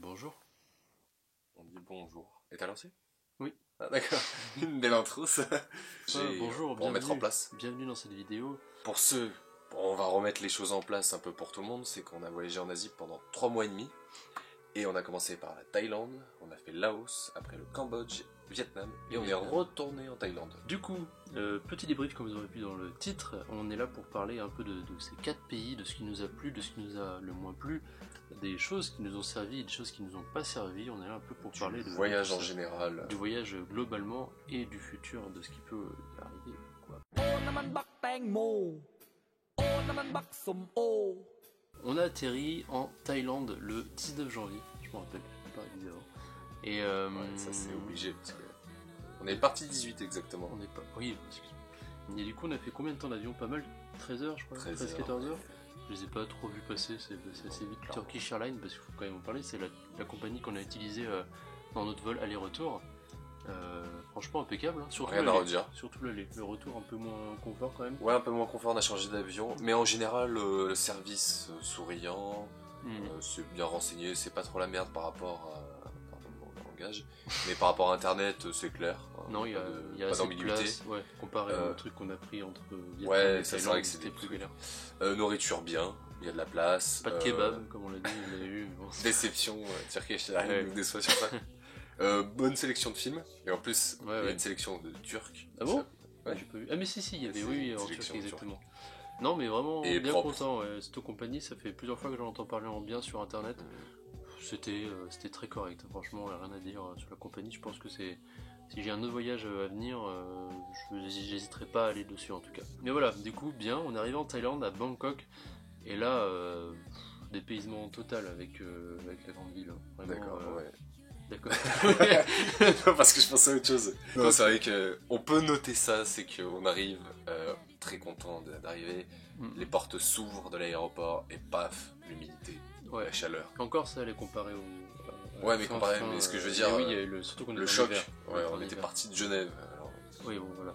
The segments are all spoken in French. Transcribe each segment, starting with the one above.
bonjour. On dit bonjour. Et t'as lancé? Oui. Ah d'accord, une belle intro ça. Bonjour, pour mettre en place. Bienvenue dans cette vidéo. Pour ceux, on va remettre les choses en place un peu pour tout le monde, c'est qu'on a voyagé en Asie pendant 3 mois et demi. Et on a commencé par la Thaïlande, on a fait Laos, après le Cambodge, Vietnam, et on est retourné en Thaïlande. Du coup, petit débrief comme vous aurez vu dans le titre, on est là pour parler un peu de ces 4 pays, de ce qui nous a plu, de ce qui nous a le moins plu, des choses qui nous ont servi et des choses qui nous ont pas servi. On est là un peu pour parler du voyage en général. Du voyage globalement et du futur, de ce qui peut arriver. Quoi. On a atterri en Thaïlande le 19 janvier, je me rappelle, pas évidemment. Et ça c'est obligé parce que on est parti 18 exactement. On est pas. Oui, excuse-moi. Et du coup, on a fait combien de temps d'avion? Pas mal, 13 heures, je crois. 13-14 heures. Je les ai pas trop vus passer, c'est assez vite. Turkish Airlines, parce qu'il faut quand même en parler, c'est la compagnie qu'on a utilisée dans notre vol aller-retour. Franchement impeccable, hein. Surtout rien à redire. Surtout l'aller. Le retour un peu moins confort quand même. Ouais, un peu moins confort, on a changé d'avion. Mais en général, le service souriant, c'est bien renseigné, c'est pas trop la merde par rapport à. Mais par rapport à internet, c'est clair. Non, il y a assez de place, ouais, comparé au truc qu'on a pris entre Vietnam et c'est Thaïlande, vrai que c'était plus galère. Nourriture bien, il y a de la place. Pas de kebab, comme on l'a dit, on l'a eu. Bon. Déception, Turkish Airlines nous déçoit sur ça. Bonne sélection de films, et en plus, il y a une sélection de Turcs. Ah bon? J'ai pas vu. Ah mais si, il y avait, oui, en Turquie, exactement. Non, mais vraiment et bien propre. Content, cette compagnie, ça fait plusieurs fois que j'en entends parler en bien sur internet. C'était très correct, franchement, rien à dire sur la compagnie. Je pense que si j'ai un autre voyage à venir, j'hésiterai pas à aller dessus en tout cas. Mais voilà, du coup, bien, on est arrivé en Thaïlande, à Bangkok, et là, dépaysement total avec la grande ville. Vraiment, d'accord, ouais. D'accord. Parce que je pensais à autre chose. Non, c'est vrai qu'on peut noter ça, c'est qu'on arrive très content d'arriver, les portes s'ouvrent de l'aéroport et paf, l'humidité. Ouais. La chaleur. Encore ça, elle est comparée au. Ouais, mais comparé, mais ce que je veux dire, surtout qu'on le choc. Ouais, on était parti de Genève. Alors... Oui, bon, voilà.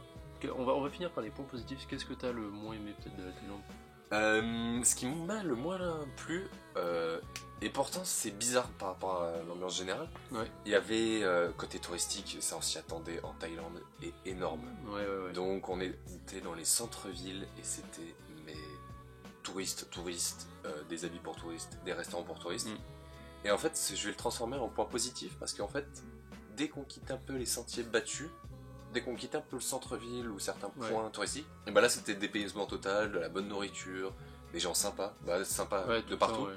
On va finir par les points positifs. Qu'est-ce que t'as le moins aimé peut-être de la Thaïlande? Ce qui m'a le moins plu, et pourtant c'est bizarre par rapport à l'ambiance générale, il y avait côté touristique, ça on s'y attendait en Thaïlande, est énorme. Ouais. Donc on était dans les centres-villes et c'était touristes, des habits pour touristes, des restaurants pour touristes. Et en fait, je vais le transformer en point positif parce qu'en fait, dès qu'on quitte un peu les sentiers battus, dès qu'on quitte un peu le centre-ville ou certains points touristiques, et bah là c'était dépaysement total, de la bonne nourriture, des gens sympas, de partout.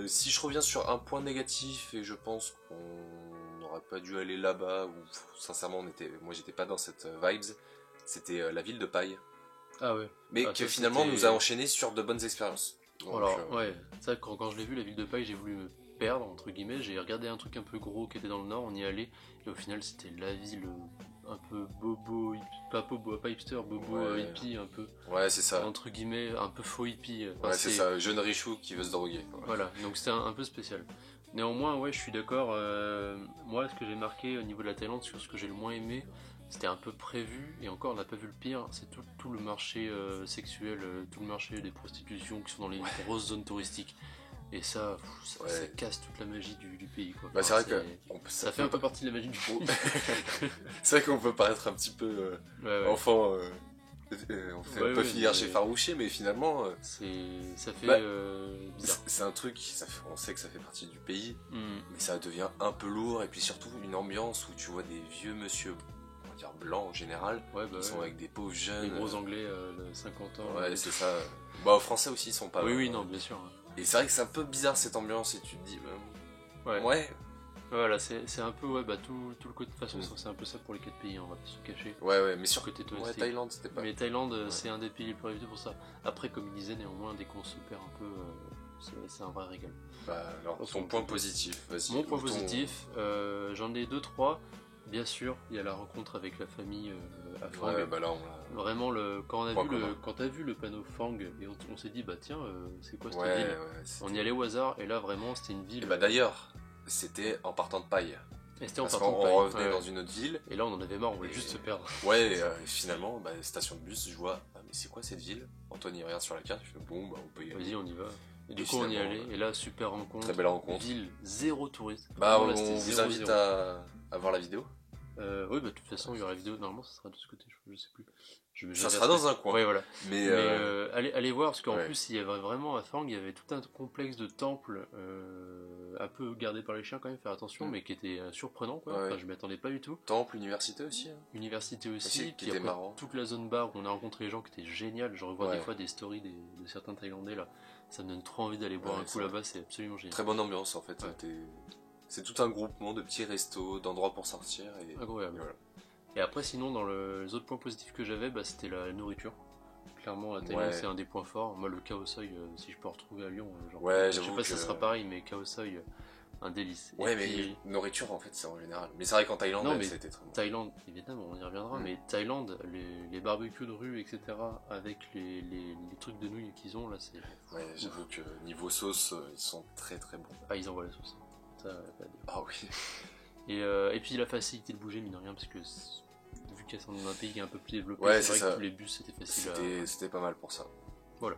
Si je reviens sur un point négatif, et je pense qu'on n'aurait pas dû aller là-bas, ou sincèrement moi j'étais pas dans cette vibes, c'était la ville de Pai. Ah ouais. Mais que finalement nous a enchaîné sur de bonnes expériences. Donc, alors ça quand je l'ai vu, la ville de Pai, j'ai voulu me perdre entre guillemets, j'ai regardé un truc un peu gros qui était dans le nord, on y allait, et au final c'était la ville un peu bobo, pas hipster, bobo hippie un peu. Ouais, c'est ça. Entre guillemets, un peu faux hippie. Ouais, c'est ça, jeune richou qui veut se droguer. Voilà, donc c'était un peu spécial. Néanmoins, je suis d'accord, moi ce que j'ai marqué au niveau de la Thaïlande, sur ce que j'ai le moins aimé, c'était un peu prévu, et encore on n'a pas vu le pire, c'est tout le marché sexuel, tout le marché des prostitutions qui sont dans les grosses zones touristiques. Et ça casse toute la magie du pays, quoi. Bah, c'est vrai que ça fait un peu partie de la magie du pays. C'est vrai qu'on peut paraître un petit peu enfant, on fait un peu filière chez Farouché, mais finalement ça fait bizarre. C'est un truc, on sait que ça fait partie du pays, mais ça devient un peu lourd, et puis surtout une ambiance où tu vois des vieux monsieur, on va dire blancs en général, qui sont avec des pauvres jeunes. Les gros anglais de 50 ans. Ouais, c'est ça. Bah, français aussi, ils sont pas. Oui, non, bien sûr. Et c'est vrai que c'est un peu bizarre cette ambiance, et tu te dis, voilà, c'est un peu, tout le côté. De toute façon, c'est un peu ça pour les 4 pays, on va pas se cacher. Ouais, mais sur côté touristique. Thaïlande, c'était pas. Mais Thaïlande, c'est un des pays les plus réputés pour ça. Après, comme il disait, néanmoins, dès qu'on se perd un peu, c'est un vrai régal. Bah, alors, ton point positif, vas-y. Mon point positif, j'en ai 2-3. Bien sûr, il y a la rencontre avec la famille à Phang. Ouais, bah là, vraiment, quand t'as vu le panneau Phang, et on s'est dit, bah tiens, c'est quoi cette ville? On y allait au hasard, et là, vraiment, c'était une ville. Et bah d'ailleurs, c'était en partant de Pai. Parce qu'on revenait dans une autre ville. Et là, on en avait marre, on voulait juste se perdre. Ouais, et finalement, station de bus, je vois, mais c'est quoi cette ville? Antoine, il regarde sur la carte, je fais bon, on peut y aller. Vas-y, on y va. Et du coup, on y allait, et là, super rencontre. Très belle rencontre. Ville, zéro touriste. Bah, Vraiment, là, on vous invite à voir la vidéo. Oui, bah, de toute façon, il y aura la vidéo. Normalement, ça sera de ce côté, je sais plus. Ça sera dans un coin. Ouais, voilà. Mais allez voir, parce qu'en plus, il y avait vraiment à Fang, il y avait tout un complexe de temples, un peu gardé par les chiens quand même, faire attention, mais qui était surprenant, quoi. Enfin, je m'y attendais pas du tout. Temple, université aussi. Hein. Université aussi, qui était marrant. Toute la zone bar où on a rencontré les gens qui étaient génial. Je revois des fois des stories de certains Thaïlandais là. Ça me donne trop envie d'aller boire un coup là-bas, c'est absolument génial. Très bonne ambiance en fait. C'est tout un groupement de petits restos, d'endroits pour sortir. Incroyable. Et, voilà. Et après, sinon, dans les autres points positifs que j'avais, bah, c'était la nourriture. Clairement, la Thaïlande, c'est un des points forts. Moi, le Khao Soi, si je peux retrouver à Lyon, je sais pas si ça sera pareil, mais Khao Soi, un délice. Ouais, mais nourriture en fait, c'est en général. Mais c'est vrai qu'en Thaïlande, c'était très bon. Thaïlande, évidemment, on y reviendra, mais Thaïlande, les barbecues de rue, etc., avec les trucs de nouilles qu'ils ont, là, c'est. Ouais, j'avoue que niveau sauce, ils sont très très bons. Ah, ils envoient la sauce. Ça, pas à dire. Ah oui. Et puis la facilité de bouger, mine de rien, parce que vu qu'elles sont dans un pays qui est un peu plus développé, c'est vrai que tous les bus c'était facile. C'était pas mal pour ça. Voilà.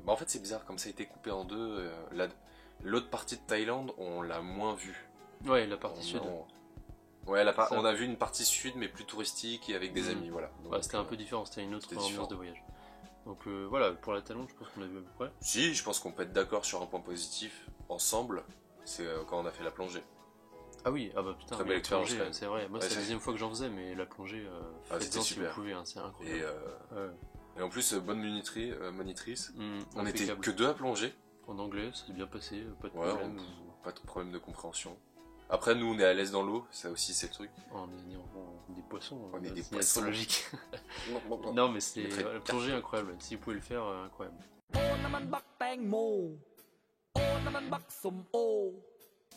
Bah, en fait, c'est bizarre, comme ça a été coupé en deux. L'autre partie de Thaïlande, on l'a moins vue. Ouais, la partie sud. Ouais, on a vu une partie sud, mais plus touristique et avec des amis, voilà. C'était un peu différent, c'était une autre ambiance de voyage. Donc voilà, pour la Thaïlande, je pense qu'on a vu à peu près. Si, je pense qu'on peut être d'accord sur un point positif ensemble, c'est quand on a fait la plongée. Ah oui, ah bah putain, très belle expérience, c'est vrai. Moi, c'est la deuxième fois que j'en faisais, mais la plongée, c'était super. Si vous pouvez, c'est incroyable. Et en plus, bonne monitrice. On était impeccable. que deux à plonger. En anglais, ça s'est bien passé, pas de problème. Pas de problème de compréhension. Après, nous, on est à l'aise dans l'eau, ça aussi, c'est le truc. On est des poissons. On est des poissons. C'est logique. Non, mais c'est la plongée incroyable. Si vous pouvez le faire, incroyable.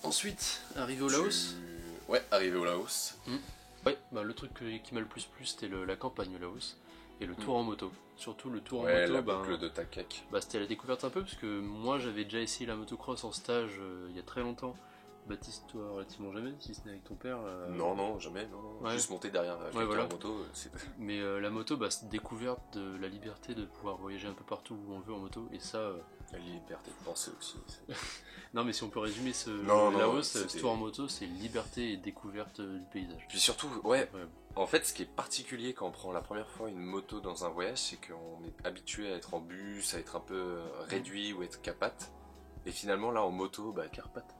Ensuite, arrivé au Laos. Ouais, arrivé au Laos. Ouais, bah, le truc qui m'a le plus plu, c'était la campagne au Laos. Et le tour en moto. Surtout le tour en moto. La boucle de Takek. Bah, c'était la découverte un peu, parce que moi j'avais déjà essayé la motocross en stage il y a très longtemps. Baptiste, toi, relativement jamais, si ce n'est avec ton père. Non, jamais. Non. Ouais. Juste monter derrière la moto. Mais la moto, c'est découverte de la liberté de pouvoir voyager un peu partout où on veut en moto. Et ça. La liberté de penser aussi. Non, mais si on peut résumer ce tour en moto, c'est liberté et découverte du paysage. Puis surtout, en fait, ce qui est particulier quand on prend la première fois une moto dans un voyage, c'est qu'on est habitué à être en bus, à être un peu réduit ou être capate. Et finalement, là, en moto, Carpate.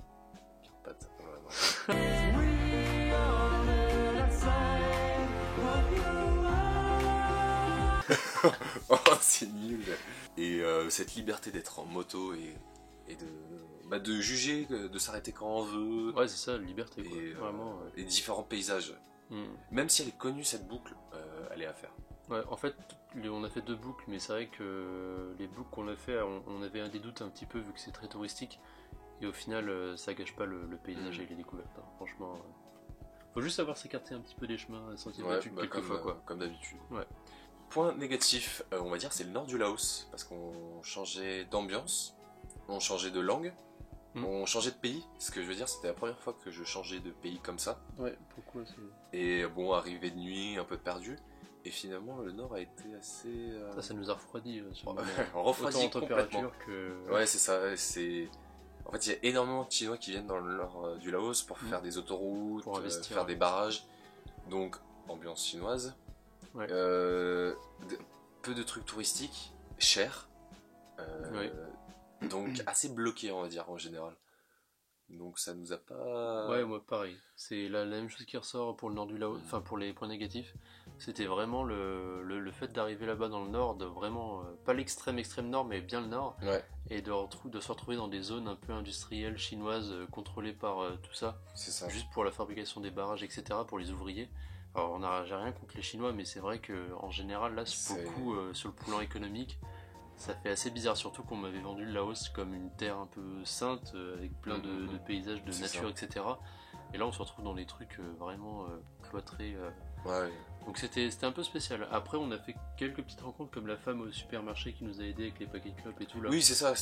Oh, c'est nul. Et cette liberté d'être en moto et de juger, de s'arrêter quand on veut. Ouais, c'est ça, la liberté. Et, vraiment, et différents paysages. Même si elle est connue, cette boucle, elle est à faire. Ouais, en fait, on a fait 2 boucles, mais c'est vrai que les boucles qu'on a fait, on avait des doutes un petit peu vu que c'est très touristique. Et au final, ça gâche pas le paysage et les découvertes. Hein. Franchement, faut juste savoir s'écarter un petit peu des chemins sentiers battus quelquefois, quoi. Comme d'habitude. Ouais. Point négatif, on va dire, c'est le nord du Laos, parce qu'on changeait d'ambiance, on changeait de langue, on changeait de pays. Ce que je veux dire, c'était la première fois que je changeais de pays comme ça. Ouais, pourquoi Et bon, arrivé de nuit, un peu perdu. Et finalement, le nord a été assez. Ça nous a refroidi. On refroidit en température que. Ouais, c'est ça. En fait, il y a énormément de Chinois qui viennent dans le nord du Laos pour faire des autoroutes, pour faire des barrages. Donc, ambiance chinoise. Ouais. Peu de trucs touristiques, cher. Donc, assez bloqué, on va dire, en général. Donc, ça nous a pas. Ouais, moi, pareil. C'est la même chose qui ressort pour le nord du Laos, enfin, pour les points négatifs. C'était vraiment le fait d'arriver là-bas dans le nord, de vraiment, pas l'extrême nord, mais bien le nord, et de se retrouver dans des zones un peu industrielles chinoises, contrôlées par tout ça, juste pour la fabrication des barrages, etc., pour les ouvriers. Alors, j'ai rien contre les Chinois, mais c'est vrai qu'en général, là, pour le coup, sur le plan économique, ça fait assez bizarre, surtout qu'on m'avait vendu le Laos comme une terre un peu sainte, avec plein de paysages, de nature, etc. Et là, on se retrouve dans des trucs vraiment cloîtrés. Donc c'était un peu spécial. Après, on a fait quelques petites rencontres, comme la femme au supermarché qui nous a aidé avec les paquets de clopes et tout. Là. Oui, c'est ça.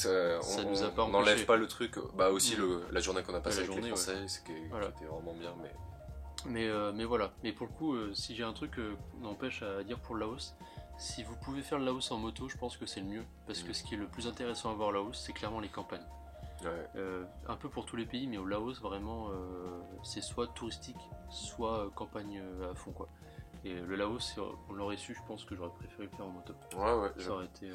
Nous a pas on n'enlève pas le truc. Aussi, la journée qu'on a passée avec les Français, qui était vraiment bien. Mais voilà. Mais pour le coup, si j'ai un truc n'empêche à dire pour le Laos, si vous pouvez faire le Laos en moto, je pense que c'est le mieux. Parce que ce qui est le plus intéressant à voir au Laos, c'est clairement les campagnes. Un peu pour tous les pays, mais au Laos, vraiment, c'est soit touristique, soit campagne à fond, quoi. Et le Laos, on l'aurait su, je pense que j'aurais préféré le faire en moto. Ça aurait été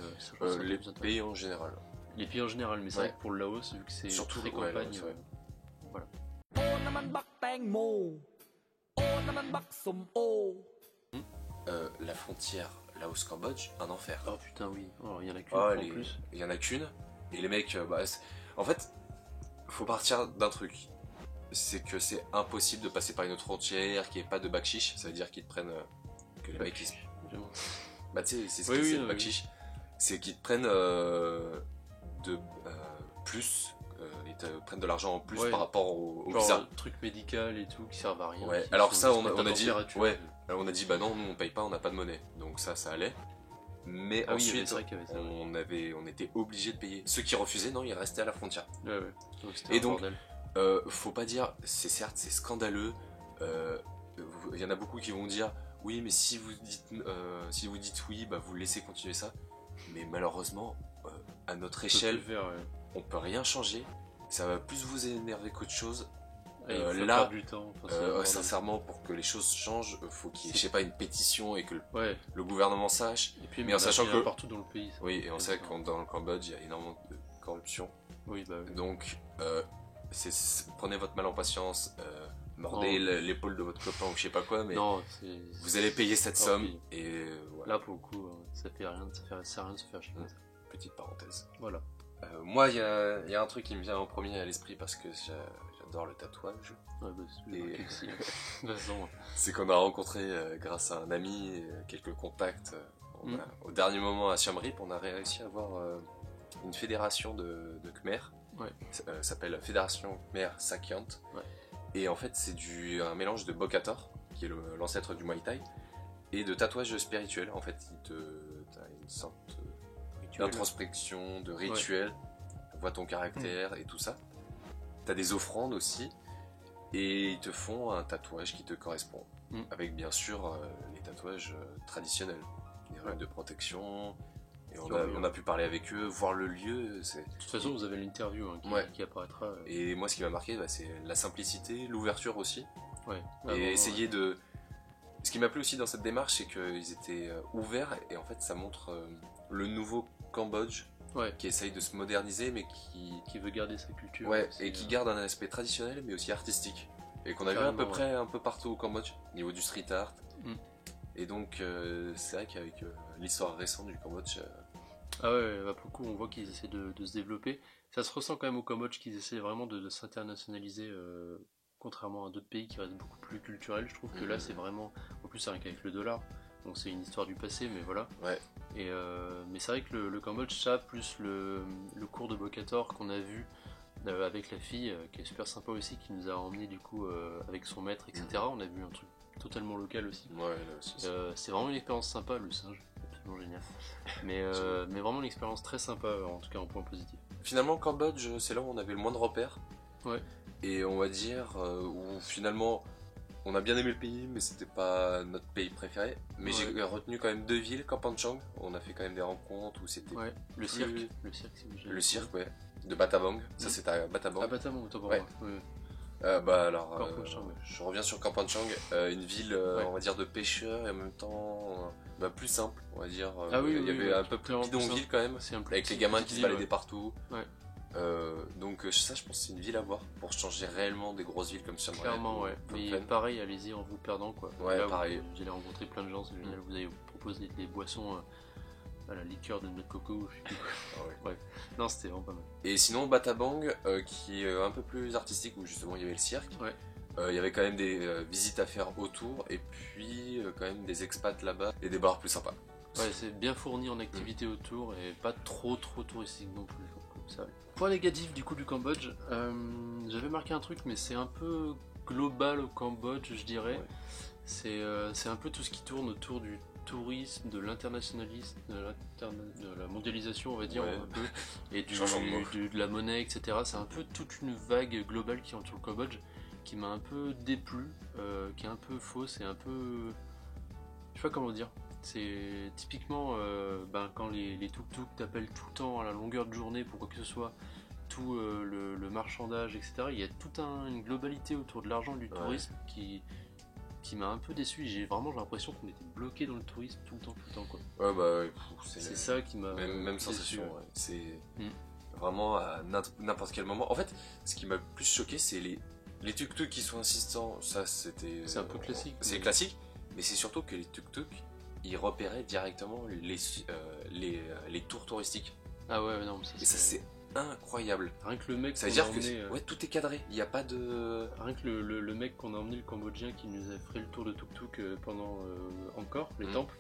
les pays en général. Les pays en général, mais c'est vrai que pour le Laos, vu que c'est surtout très campagne, voilà. La frontière Laos-Cambodge, un enfer. Oh putain, oui, il y en a qu'une en plus. Il y en a qu'une, et les mecs, en fait, faut partir d'un truc. C'est que c'est impossible de passer par une autre frontière, qu'il n'y ait pas de bakchiche, ça veut dire qu'ils te prennent. Que les mecs ils... Bah, tu sais, c'est ce que c'est le bakchiche. C'est qu'ils te prennent plus. Ils te prennent de l'argent en plus par rapport au visa. Truc médical et tout qui servent à rien. Alors ça, on a dit. Alors on a dit, bah non, nous on paye pas, on n'a pas de monnaie. Donc ça allait. Mais ensuite, on était obligé de payer. Ceux qui refusaient, non, ils restaient à la frontière. Et donc, faut pas dire, c'est scandaleux. Il y en a beaucoup qui vont dire, oui, mais si vous dites oui, bah vous laissez continuer ça. Mais malheureusement, à notre échelle, on peut rien changer. Ça va plus vous énerver qu'autre chose. Là, du temps, sincèrement, pour que les choses changent, faut qu'il y ait, je sais pas, une pétition et que le gouvernement sache. Et puis, mais en sachant que partout dans le pays. Oui, et on sait que dans le Cambodge, il y a énormément de corruption. Donc, prenez votre mal en patience, mordez l'épaule de votre copain ou je sais pas quoi, mais vous allez payer cette somme. Et voilà. Là, pour le coup, ça sert à rien de se faire chier. Petite parenthèse. Voilà. Moi, il y a un truc qui me vient en premier à l'esprit parce que j'adore le tatouage. C'est qu'on a rencontré grâce à un ami et quelques contacts. Au dernier moment à Siem Reap, on a réussi à avoir une fédération de Khmer. Ça s'appelle Fédération Khmer Sakiant. Et en fait, c'est un mélange de Bokator, qui est l'ancêtre du Muay Thai, et de tatouage spirituel. En fait, t'as une sorte d'introspection, de rituel, voit ton caractère et tout ça. T'as des offrandes aussi, et ils te font un tatouage qui te correspond. Avec bien sûr les tatouages traditionnels, les règles de protection. Et on a pu parler avec eux, voir le lieu. De toute façon, vous avez l'interview qui apparaîtra. Et moi, ce qui m'a marqué, c'est la simplicité, l'ouverture aussi. Et essayer de. Ce qui m'a plu aussi dans cette démarche, c'est qu'ils étaient ouverts et en fait, ça montre le nouveau Cambodge qui essaye de se moderniser, mais qui veut garder sa culture. Et qui garde un aspect traditionnel, mais aussi artistique. Et qu'on a vu à peu près un peu partout au Cambodge, au niveau du street art. Et donc, c'est vrai qu'avec l'histoire récente du Cambodge. Pour le coup, on voit qu'ils essaient de se développer. Ça se ressent quand même au Cambodge qu'ils essaient vraiment de s'internationaliser, contrairement à d'autres pays qui restent beaucoup plus culturels. Je trouve que là, c'est vraiment. En plus, c'est rien qu'avec le dollar. Donc, c'est une histoire du passé, mais voilà. Mais c'est vrai que le Cambodge, ça, plus le cours de Bokator qu'on a vu avec la fille, qui est super sympa aussi, qui nous a emmené du coup avec son maître, etc. On a vu un truc totalement local aussi. C'est vraiment une expérience sympa, le singe, absolument génial. Mais vraiment une expérience très sympa, en tout cas en point positif. Finalement, Cambodge, c'est là où on avait le moins de repères. Et on va dire où finalement on a bien aimé le pays, mais c'était pas notre pays préféré. Mais j'ai retenu quand même 2 villes, Kampong Chong. On a fait quand même des rencontres où c'était le cirque, de Battambang. Ça c'était à Battambang. Battambang, je reviens sur Kampong Chong, une ville on va dire de pêcheurs et en même temps plus simple, on va dire. Il y avait un peu plus bidonville quand même, avec les gamins qui se baladaient partout. Donc ça, je pense que c'est une ville à voir pour changer réellement des grosses villes comme ça. Clairement, mais pareil, allez-y en vous perdant quoi. Là, pareil. Vous allez rencontrer plein de gens, c'est génial. Vous allez vous proposer des boissons à la liqueur de noix de coco. Non, c'était vraiment pas mal. Et sinon, Battambang, qui est un peu plus artistique, où justement il y avait le cirque. Il y avait quand même des visites à faire autour, et puis quand même des expats là-bas et des bars plus sympas. C'est bien fourni en activités autour et pas trop touristique non plus. Ça. Point négatif du coup du Cambodge, j'avais marqué un truc, mais c'est un peu global au Cambodge, je dirais. C'est un peu tout ce qui tourne autour du tourisme, de l'internationalisme, de la mondialisation, on va dire, un peu, et de la monnaie, etc. C'est un peu toute une vague globale qui entoure le Cambodge, qui m'a un peu déplu, qui est un peu fausse et un peu... Je sais pas comment dire. C'est typiquement quand les tuk-tuk t'appellent tout le temps à la longueur de journée pour quoi que ce soit, tout le marchandage, etc. Il y a toute une globalité autour de l'argent et du tourisme qui m'a un peu déçu. J'ai l'impression qu'on était bloqué dans le tourisme tout le temps quoi. Ouais, bah, c'est ça qui m'a. Même sensation, ouais. C'est vraiment à n'importe quel moment. En fait, ce qui m'a le plus choqué, c'est les tuk-tuk qui sont insistants. Ça, c'était. C'est un peu classique. C'est classique, mais c'est surtout que les tuk-tuk, ils repéraient directement les tours touristiques. Ah ouais, non, et ça, c'est incroyable. Rien que le mec. Ça veut dire que tout est cadré. Il n'y a pas de. Rien que le mec qu'on a emmené, le Cambodgien, qui nous a fait le tour de tuk-tuk pendant encore les temples,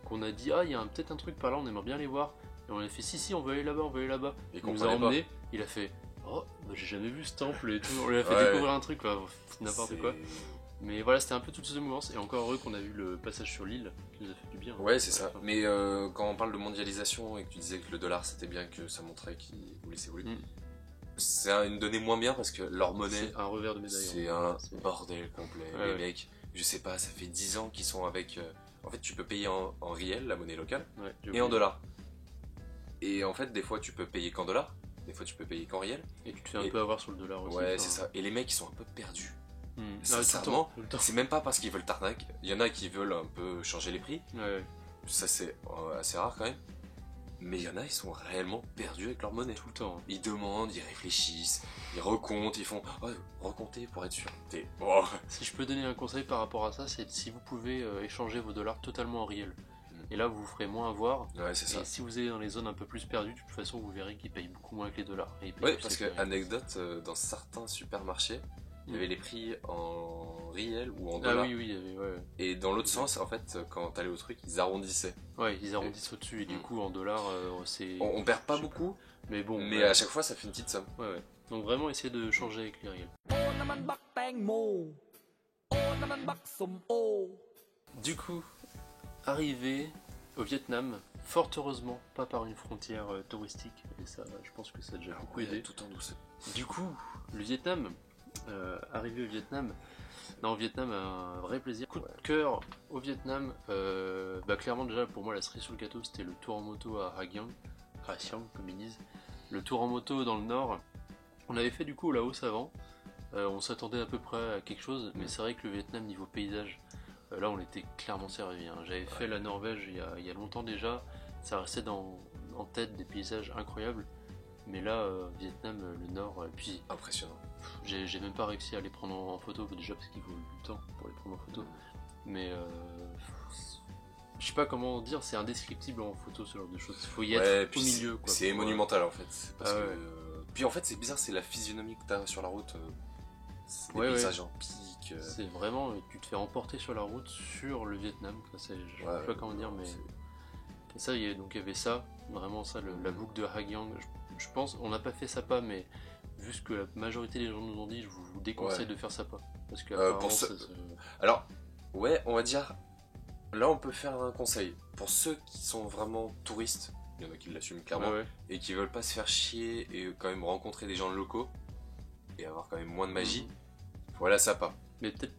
qu'on a dit il y a peut-être un truc par là, on aimerait bien les voir. Et on a fait si on veut aller là-bas. Et il nous a emmené. Il a fait j'ai jamais vu ce temple et tout. On lui a fait découvrir un truc, n'importe quoi. Mais voilà, c'était un peu toute cette mouvance. Et encore heureux qu'on a vu le passage sur l'île qui nous a fait du bien. Ouais, c'est ça. Mais quand on parle de mondialisation et que tu disais que le dollar c'était bien, que ça montrait qu'ils voulaient s'évoluer, c'est une donnée moins bien parce que leur monnaie, c'est un revers de médaille. C'est un bordel complet. Les mecs, je sais pas, ça fait 10 ans qu'ils sont avec. En fait, tu peux payer en riel, la monnaie locale, et en dollars. Et en fait, des fois, tu peux payer qu'en dollars, des fois, tu peux payer qu'en riel. Et tu te fais un peu avoir sur le dollar aussi. Ouais, c'est ça. Et les mecs, ils sont un peu perdus. Sincèrement, c'est même pas parce qu'ils veulent t'arnaquer. Il y en a qui veulent un peu changer les prix. Ça, c'est assez rare quand même. Mais il y en a, ils sont réellement perdus avec leur monnaie. Tout le temps. Ils demandent, ils réfléchissent, ils recomptent, ils font recompter pour être sûr. Si je peux donner un conseil par rapport à ça, c'est si vous pouvez échanger vos dollars totalement en riel. Et là, vous ferez moins avoir. Ouais, c'est ça. Et si vous êtes dans les zones un peu plus perdues, de toute façon, vous verrez qu'ils payent beaucoup moins que les dollars. Oui, parce que, anecdote, dans certains supermarchés, il y avait les prix en riel ou en dollars. Ah oui, il y avait, Et dans l'autre sens, en fait, quand t'allais au truc, ils arrondissaient. Ouais, ils arrondissent au-dessus. Et du coup, en dollars, c'est. On perd pas beaucoup, mais bon. Mais à chaque fois, ça fait une petite somme. Ouais. Donc vraiment, essayer de changer avec les riels. Du coup, arrivé au Vietnam, fort heureusement, pas par une frontière touristique. Et ça, je pense que ça a déjà beaucoup aidé. Tout en douceur. Du coup, le Vietnam. Arrivé au Vietnam, au Vietnam, un vrai plaisir. Coup de cœur au Vietnam, clairement déjà pour moi la cerise sur le gâteau c'était le tour en moto à Ha Giang comme ils disent. Le tour en moto dans le nord, on avait fait du coup au Laos avant, on s'attendait à peu près à quelque chose, mais c'est vrai que le Vietnam niveau paysage, là on était clairement servi. J'avais fait la Norvège il y a longtemps déjà, ça restait en tête des paysages incroyables. Mais là, Vietnam, le nord, et puis impressionnant. J'ai même pas réussi à les prendre en photo, déjà parce qu'il faut du temps pour les prendre en photo. Mais je sais pas comment dire, c'est indescriptible en photo ce genre de choses. Il faut y être au milieu. C'est monumental en fait. Parce que, puis en fait, c'est bizarre, c'est la physionomie que t'as sur la route. C'est des paysages en pic. C'est vraiment, tu te fais emporter sur la route sur le Vietnam. Je sais pas comment dire, mais. Et ça, il y avait ça, vraiment ça, la boucle de Ha Giang. Je pense, on n'a pas fait Sapa, mais vu ce que la majorité des gens nous ont dit, je vous déconseille de faire Sapa. Parce que alors, on va dire, là on peut faire un conseil. Pour ceux qui sont vraiment touristes, il y en a qui l'assument clairement, et qui veulent pas se faire chier et quand même rencontrer des gens locaux et avoir quand même moins de magie, voilà Sapa. Mais peut-être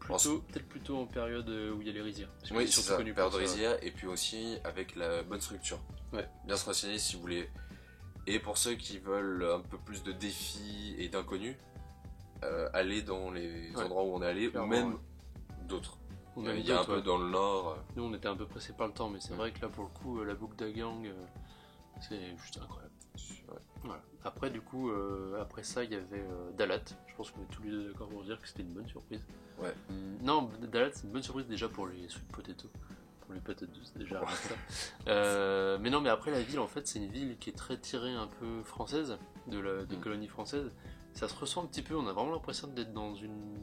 plutôt en période où il y a les rizières. Oui, c'est ça, période de rizières, et puis aussi avec la bonne structure. Bien se renseigner si vous voulez. Et pour ceux qui veulent un peu plus de défis et d'inconnus, aller dans les endroits où on est allé, ou même d'autres. Il y a un peu dans le nord. Nous on était un peu pressés par le temps, mais c'est vrai que là pour le coup, la boucle d'Ha Giang, c'est juste incroyable. Voilà. Après du coup, après ça il y avait Dalat. Je pense qu'on est tous les deux d'accord pour dire que c'était une bonne surprise. Non, Dalat c'est une bonne surprise déjà pour les sweet potatoes. Les patates douces déjà ça. Mais non, mais après la ville en fait c'est une ville qui est très tirée un peu française des colonies françaises. Ça se ressent un petit peu, on a vraiment l'impression d'être dans une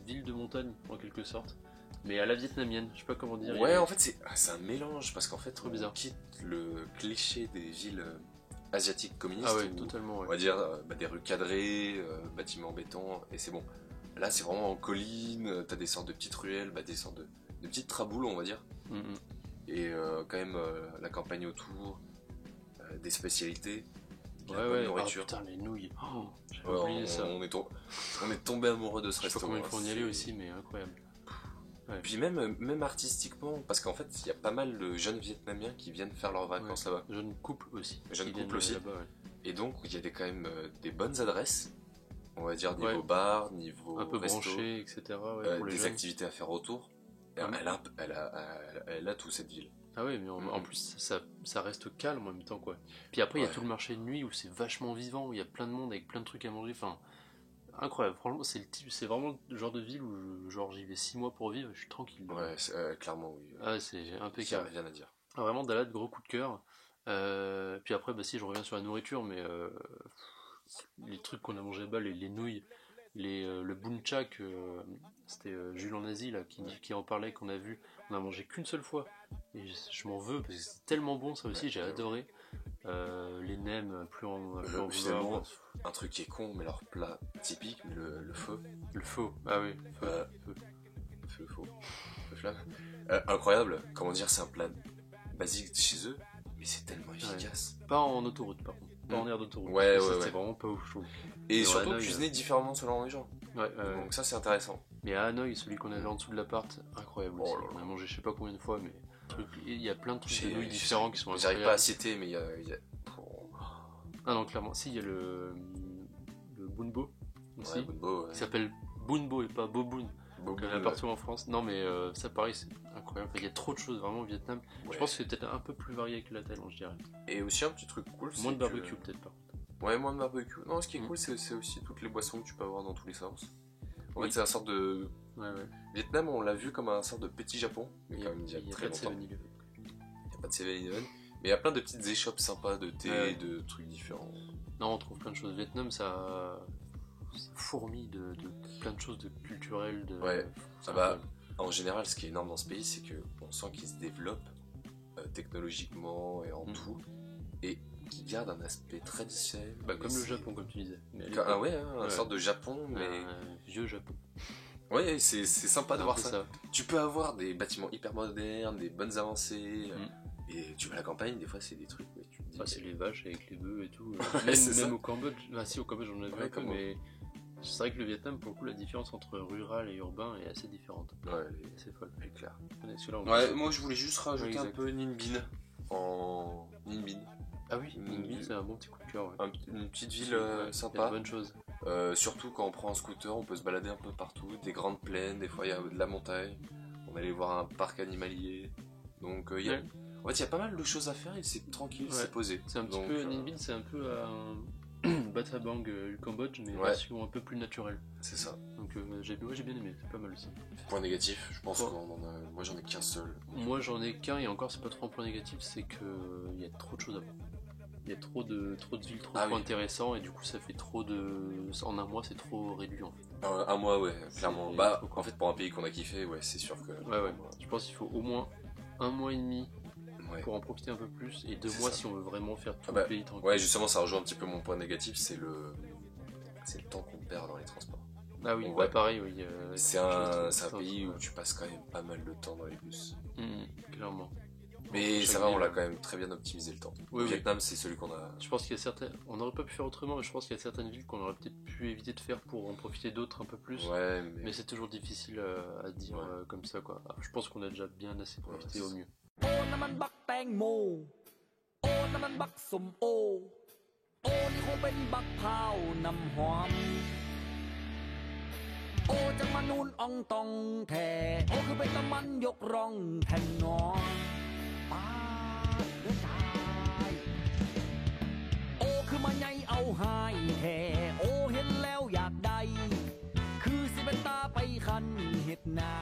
ville de montagne en quelque sorte, mais à la vietnamienne, je sais pas comment dire. En fait c'est un mélange parce qu'en fait trop bizarre. On quitte le cliché des villes asiatiques communistes totalement, on va dire des rues cadrées, bâtiments en béton et c'est bon. Là c'est vraiment en colline, t'as des sortes de petites ruelles, des sortes de petites traboules on va dire. Et quand même la campagne autour, des spécialités, de la bonne nourriture. Putain, les nouilles, j'avais oublié ça. On est tombé amoureux de ce restaurant. Je sais pas combien il faut y aller aussi, mais incroyable. Ouais. Puis même artistiquement, parce qu'en fait, il y a pas mal de jeunes Vietnamiens qui viennent faire leurs vacances là-bas. Jeunes couples aussi. Jeunes qui couples viennent, aussi. là-bas, ouais. Et donc, il y a quand même des bonnes adresses, on va dire niveau bar, niveau un peu resto, branché, etc. Pour les des jeunes. activités à faire autour. Et elle a tout, cette ville. Ah oui, mais en plus, ça reste calme en même temps, quoi. Puis après, il y a tout le marché de nuit où c'est vachement vivant, où il y a plein de monde avec plein de trucs à manger. Enfin, incroyable. Franchement, c'est vraiment le genre de ville où j'y vais 6 mois pour vivre et je suis tranquille. Ouais, clairement, oui. Ah, c'est impeccable. Rien à dire. Ah, vraiment, Dalad, gros coup de cœur. Puis après, si je reviens sur la nourriture, mais les trucs qu'on a mangé là-bas, les nouilles, le bunchak, c'était Jules en Asie là, qui en parlait, qu'on a vu. On a mangé qu'une seule fois. Et je m'en veux parce que c'est tellement bon, ça aussi, j'ai adoré. Les nems, plus en finalement, un truc qui est con, mais leur plat typique, mais le feu. Le faux, ah oui, Le flamme. Incroyable, comment dire, c'est un plat basique de chez eux, mais c'est tellement efficace. Pas en autoroute par contre, pas en aire d'autoroute. Ouais. C'est vraiment pas ouf, je trouve. Et surtout cuisiné différemment selon les gens. Donc ça c'est intéressant. Mais à Hanoï, celui qu'on avait en dessous de l'appart, incroyable aussi. On a mangé je sais pas combien de fois, mais il y a plein de trucs de nouilles différents qui sont incroyables. J'arrive pas à citer, mais il y a... Ah non, clairement, si, il y a le Bunbo aussi, Bunbo, qui s'appelle Bunbo et pas Boboon. Donc il y en a partout en France. Non mais ça pareil, c'est incroyable. Il y a trop de choses vraiment au Vietnam. Je pense que c'est peut-être un peu plus varié que la Thaïlande, je dirais. Et aussi un petit truc cool, moins de barbecue peut-être pas. Ouais, moins de barbecue. Non, ce qui est cool, c'est aussi toutes les boissons que tu peux avoir dans tous les sens. En fait, c'est un sorte de... Vietnam, on l'a vu comme un sorte de petit Japon, mais quand même il y a très longtemps. Il n'y a pas de 7-Eleven. Mais il y a plein de petites échoppes sympas de thé, de trucs différents. Non, on trouve plein de choses. Vietnam, ça fourmille de plein de choses de culturelles. En général, ce qui est énorme dans ce pays, c'est qu'on sent qu'il se développe technologiquement et en tout, et qui garde un aspect traditionnel. Comme le Japon, comme tu disais. Un sorte de Japon, mais... vieux Japon. Ouais, c'est sympa de voir ça. Tu peux avoir des bâtiments hyper modernes, des bonnes avancées, et tu vas à la campagne, des fois c'est des trucs, mais tu te dis... c'est les vaches avec les bœufs et tout. Même au Cambodge, au Cambodge j'en ai vu un peu, mais c'est vrai que le Vietnam, pour le coup, la différence entre rural et urbain est assez différente. Ouais, c'est folle. C'est clair. Moi je voulais juste rajouter un peu Ninh Binh. Ninh Binh. Ah oui, Ninh Binh, c'est un bon petit coup de cœur. Une petite ville sympa. Bonne chose. Surtout quand on prend un scooter, on peut se balader un peu partout, des grandes plaines, des fois il y a de la montagne. On allait voir un parc animalier. Donc en fait, il y a pas mal de choses à faire et c'est tranquille, c'est posé. C'est un petit peu Ninh Binh, c'est un peu Battambang du Cambodge, mais version un peu plus naturelle. C'est ça. Donc j'ai bien aimé, c'est pas mal aussi. Point négatif, je pense moi j'en ai qu'un seul. Moi j'en ai qu'un, et encore c'est pas trop un point négatif, c'est que il y a trop de choses à voir. Il y a trop de villes, trop intéressants, et du coup ça fait trop de... En un mois c'est trop réduit en fait. Un mois, clairement. En fait pour un pays qu'on a kiffé, c'est sûr que... Je pense qu'il faut au moins un mois et demi pour en profiter un peu plus, et 2 mois si on veut vraiment faire tout le pays tranquille. Ouais, justement ça rejoint un petit peu mon point négatif, c'est le temps qu'on perd dans les transports. Ah oui, pareil, c'est un pays où tu passes quand même pas mal de temps dans les bus. Clairement. Mais ça va, on l'a quand même très bien optimisé le temps. Le Vietnam, c'est celui qu'on a... Je pense qu'il y a certaines... On n'aurait pas pu faire autrement, mais je pense qu'il y a certaines villes qu'on aurait peut-être pu éviter de faire pour en profiter d'autres un peu plus. Mais c'est toujours difficile à dire comme ça, quoi. Alors, je pense qu'on a déjà bien assez profité au mieux.มาใหญ่เอาหายแท้โอเห็นแล้วอยากได้คือสิเป็นตาไปคันเฮ็ดนา